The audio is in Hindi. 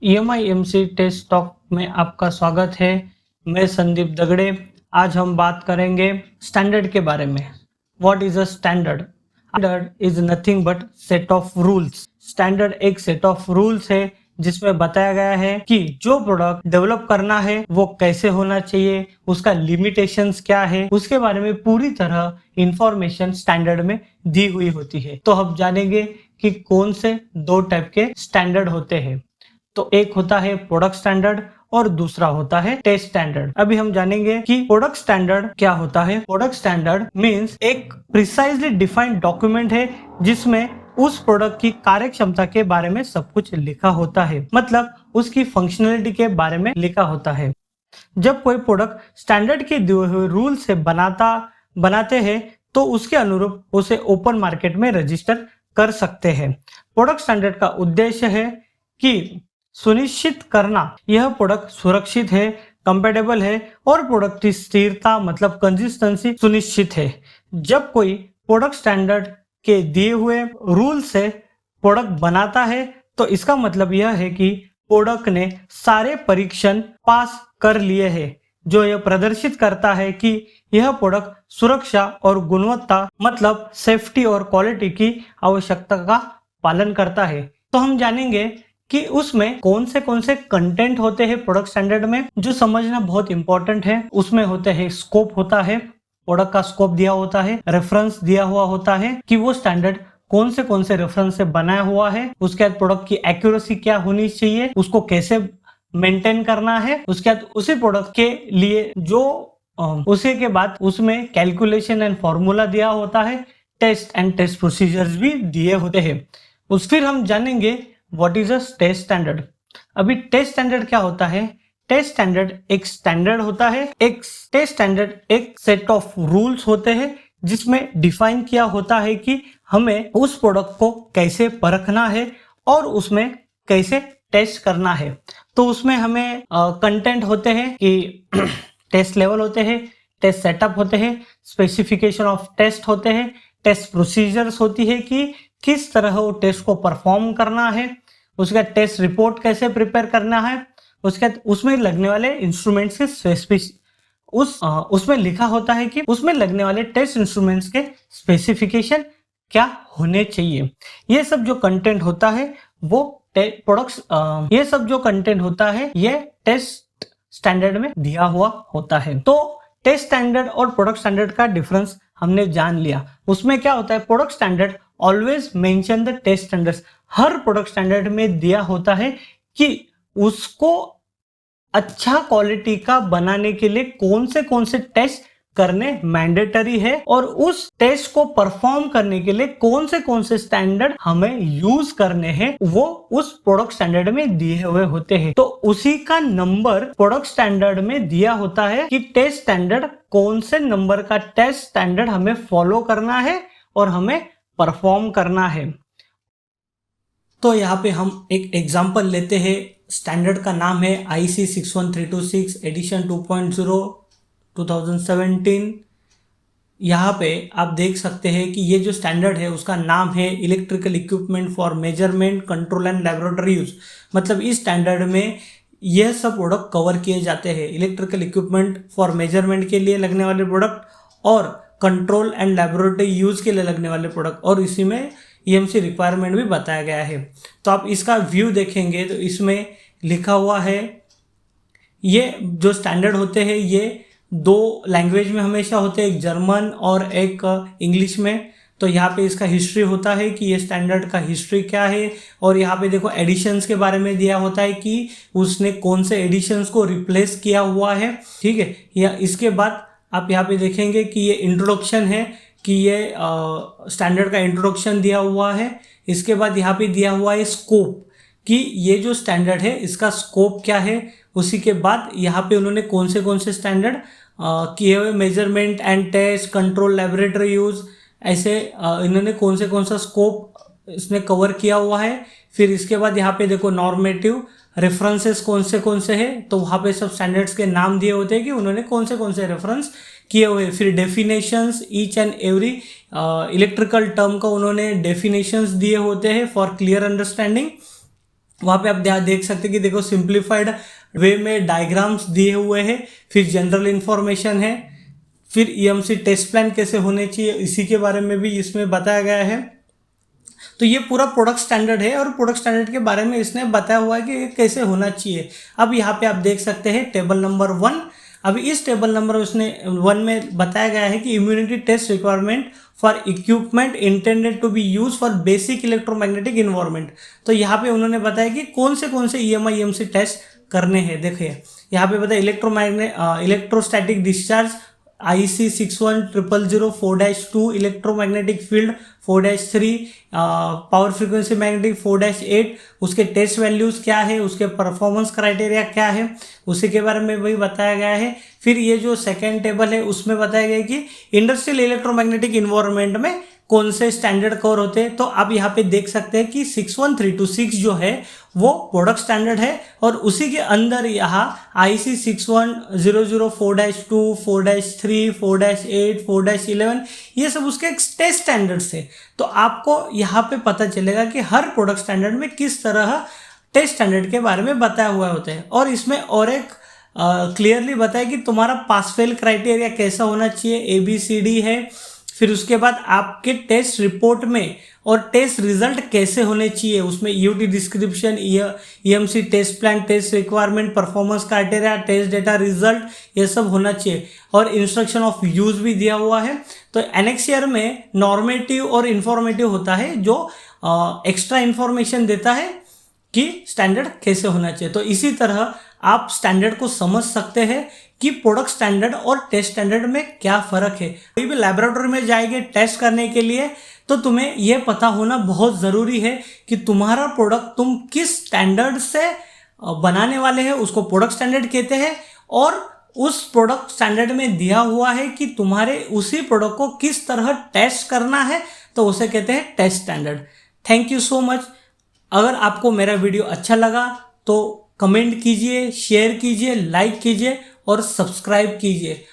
EMI टेस्ट टॉक में आपका स्वागत है। मैं संदीप दगड़े। आज हम बात करेंगे स्टैंडर्ड के बारे में। What is a standard? Standard is nothing but set of rules. Standard एक सेट ऑफ रूल्स है जिसमें बताया गया है कि जो प्रोडक्ट डेवलप करना है वो कैसे होना चाहिए, उसका लिमिटेशंस क्या है, उसके बारे में पूरी तरह इंफॉर्मेशन स्टैंडर्ड में दी हुई होती है। तो हम जानेंगे कि कौन से दो टाइप के स्टैंडर्ड होते हैं। तो एक होता है प्रोडक्ट स्टैंडर्ड और दूसरा होता है टेस्ट स्टैंडर्ड। अभी हम जानेंगे कि प्रोडक्ट स्टैंडर्ड क्या होता है। प्रोडक्ट स्टैंडर्ड मींस एक प्रिसाइजली डिफाइंड डॉक्यूमेंट है जिसमें उस प्रोडक्ट की कार्य क्षमता के बारे में सब कुछ लिखा होता है, मतलब उसकी फंक्शनलिटी के बारे में लिखा होता है। जब कोई प्रोडक्ट स्टैंडर्ड के दिए हुए रूल से बनाते हैं तो उसके अनुरूप उसे ओपन मार्केट में रजिस्टर कर सकते हैं। प्रोडक्ट स्टैंडर्ड का उद्देश्य है कि सुनिश्चित करना यह प्रोडक्ट सुरक्षित है, कंपेटेबल है और प्रोडक्ट की स्थिरता मतलब कंसिस्टेंसी सुनिश्चित है। जब कोई प्रोडक्ट स्टैंडर्ड के दिए हुए रूल से प्रोडक्ट बनाता है तो इसका मतलब यह है कि प्रोडक्ट ने सारे परीक्षण पास कर लिए हैं, जो यह प्रदर्शित करता है कि यह प्रोडक्ट सुरक्षा और गुणवत्ता मतलब सेफ्टी और क्वालिटी की आवश्यकता का पालन करता है। तो हम जानेंगे कि उसमें कौन से कंटेंट होते हैं प्रोडक्ट स्टैंडर्ड में, जो समझना बहुत इंपॉर्टेंट है। उसमें होते हैं स्कोप होता है, प्रोडक्ट का स्कोप दिया होता है, रेफरेंस दिया हुआ होता है कि वो स्टैंडर्ड कौन से रेफरेंस से बनाया हुआ है, उसके बाद प्रोडक्ट की एक्यूरेसी क्या होनी चाहिए, उसको कैसे मेंटेन करना है, उसके बाद उसी प्रोडक्ट के लिए जो उसी के बाद उसमें कैलकुलेशन एंड फॉर्मूला दिया होता है, टेस्ट एंड टेस्ट प्रोसीजर्स भी दिए होते हैं। फिर हम जानेंगे what is a test standard. अभी टेस्ट स्टैंडर्ड क्या होता है? टेस्ट स्टैंडर्ड एक स्टैंडर्ड होता है। एक टेस्ट स्टैंडर्ड एक सेट ऑफ रूल्स होते हैं जिसमें डिफाइन किया होता है कि हमें उस प्रोडक्ट को कैसे परखना है और उसमें कैसे टेस्ट करना है। तो उसमें हमें कंटेंट होते हैं कि टेस्ट लेवल होते हैं, टेस्ट सेटअप होते हैं, स्पेसिफिकेशन ऑफ टेस्ट होते हैं, टेस्ट प्रोसीजर्स होती है कि किस तरह वो टेस्ट को परफॉर्म करना है, उसका टेस्ट रिपोर्ट कैसे प्रिपेयर करना है, उसके उसमें लगने वाले इंस्ट्रूमेंट्स के उसमें लिखा होता है कि उसमें लगने वाले टेस्ट इंस्ट्रूमेंट्स के स्पेसिफिकेशन क्या होने चाहिए। ये सब जो कंटेंट होता है वो प्रोडक्ट्स ये सब जो कंटेंट होता है ये टेस्ट स्टैंडर्ड में दिया हुआ होता है। तो टेस्ट स्टैंडर्ड और प्रोडक्ट स्टैंडर्ड का डिफरेंस हमने जान लिया। उसमें क्या होता है, product standard always mention the test standards. हर प्रोडक्ट स्टैंडर्ड में दिया होता है कि उसको अच्छा क्वालिटी का बनाने के लिए कौन से टेस्ट करने मैंडेटरी है और उस टेस्ट को परफॉर्म करने के लिए कौन से स्टैंडर्ड हमें यूज करने हैं वो उस प्रोडक्ट स्टैंडर्ड में दिए हुए होते हैं। तो उसी का नंबर प्रोडक्ट स्टैंडर्ड में दिया होता है कि टेस्ट स्टैंडर्ड कौन से नंबर का टेस्ट स्टैंडर्ड हमें फॉलो करना है और हमें परफॉर्म करना है। तो यहाँ पे हम एक एग्जांपल लेते हैं। स्टैंडर्ड का नाम है IC 61326 एडिशन 2.0 2017। यहाँ पे आप देख सकते हैं कि ये जो स्टैंडर्ड है उसका नाम है electrical equipment for measurement control and laboratory use. मतलब इस स्टैंडर्ड में यह सब प्रोडक्ट कवर किए जाते हैं, इलेक्ट्रिकल इक्विपमेंट फॉर मेजरमेंट के लिए लगने वाले प्रोडक्ट और कंट्रोल एंड लैबोरेटरी यूज के लिए लगने वाले प्रोडक्ट, और इसी में EMC रिक्वायरमेंट भी बताया गया है। तो आप इसका व्यू देखेंगे तो इसमें लिखा हुआ है, ये जो स्टैंडर्ड होते हैं ये दो लैंग्वेज में हमेशा होते हैं, एक जर्मन और एक इंग्लिश में। तो यहाँ पे इसका हिस्ट्री होता है कि ये स्टैंडर्ड का हिस्ट्री क्या है, और यहाँ पे देखो एडिशंस के बारे में दिया होता है कि उसने कौन से एडिशंस को रिप्लेस किया हुआ है। ठीक है, या इसके बाद आप यहाँ पे देखेंगे कि ये इंट्रोडक्शन है कि ये स्टैंडर्ड का इंट्रोडक्शन दिया हुआ है। इसके बाद यहाँ पे दिया हुआ है स्कोप कि ये जो स्टैंडर्ड है इसका स्कोप क्या है। उसी के बाद यहाँ पे उन्होंने कौन से स्टैंडर्ड किए हुए, measurement and test, control, laboratory use, ऐसे इन्होंने कौन सा स्कोप इसने कवर किया हुआ है। फिर इसके बाद यहाँ पे देखो नॉर्मेटिव रेफरेंसेस कौन से हैं, तो वहाँ पे सब स्टैंडर्ड्स के नाम दिए होते हैं कि उन्होंने कौन से रेफरेंस किए हुए। फिर definitions, each and every electrical term का उन्होंने डेफिनेशंस दिए होते हैं फॉर क्लियर अंडरस्टैंडिंग। वहाँ पे आप देख सकते हैं कि देखो सिंप्लीफाइड वे में डायग्राम्स दिए हुए हैं, फिर जनरल इन्फॉर्मेशन है, फिर ईएमसी टेस्ट प्लान कैसे होने चाहिए इसी के बारे में भी इसमें बताया गया है। तो ये पूरा प्रोडक्ट स्टैंडर्ड है और प्रोडक्ट स्टैंडर्ड के बारे में इसने बताया हुआ है कि ये कैसे होना चाहिए। अब यहाँ पे आप देख सकते हैं टेबल नंबर 1। अभी इस टेबल नंबर उसने 1 में बताया गया है कि immunity test requirement for equipment intended to be use for basic electromagnetic environment. तो यहाँ पे उन्होंने बताया कि कौन से ईएमआई ईएमसी टेस्ट करने हैं। देखिए यहाँ पे बताया electrostatic discharge IC 61004-2 electromagnetic field 4-3 power frequency magnetic 4-8 उसके टेस्ट वैल्यूज क्या है, उसके परफॉर्मेंस क्राइटेरिया क्या है, उसी के बारे में वही बताया गया है। फिर ये जो सेकेंड टेबल है उसमें बताया गया है कि इंडस्ट्रियल इलेक्ट्रोमैग्नेटिक इन्वायरमेंट में कौन से स्टैंडर्ड कवर होते हैं। तो आप यहाँ पे देख सकते हैं कि 61326 जो है वो प्रोडक्ट स्टैंडर्ड है और उसी के अंदर यहाँ IC 61004-2 4-3 4-8 4-11 ये सब उसके टेस्ट स्टैंडर्ड्स है। तो आपको यहाँ पे पता चलेगा कि हर प्रोडक्ट स्टैंडर्ड में किस तरह टेस्ट स्टैंडर्ड के बारे में बताया हुआ होता है। और इसमें और एक क्लियरली बताया कि तुम्हारा पास फेल क्राइटेरिया कैसा होना चाहिए, ABCD है। फिर उसके बाद आपके टेस्ट रिपोर्ट में और टेस्ट रिजल्ट कैसे होने चाहिए, उसमें UT description, EMC test plan, test requirement, performance criteria, test data result, ये सब होना चाहिए। और इंस्ट्रक्शन ऑफ यूज भी दिया हुआ है। तो एनेक्सियर में नॉर्मेटिव और इंफॉर्मेटिव होता है जो एक्स्ट्रा इंफॉर्मेशन देता है कि स्टैंडर्ड कैसे होना चाहिए। तो इसी तरह आप स्टैंडर्ड को समझ सकते हैं कि प्रोडक्ट स्टैंडर्ड और टेस्ट स्टैंडर्ड में क्या फ़र्क है। कोई भी लैबोरेटरी में जाएंगे टेस्ट करने के लिए तो तुम्हें यह पता होना बहुत ज़रूरी है कि तुम्हारा प्रोडक्ट तुम किस स्टैंडर्ड से बनाने वाले हैं, उसको प्रोडक्ट स्टैंडर्ड कहते हैं। और उस प्रोडक्ट स्टैंडर्ड में दिया हुआ है कि तुम्हारे उसी प्रोडक्ट को किस तरह टेस्ट करना है, तो उसे कहते हैं test standard. Thank you so much. अगर आपको मेरा वीडियो अच्छा लगा तो कमेंट कीजिए, शेयर कीजिए, लाइक कीजिए और सब्सक्राइब कीजिए।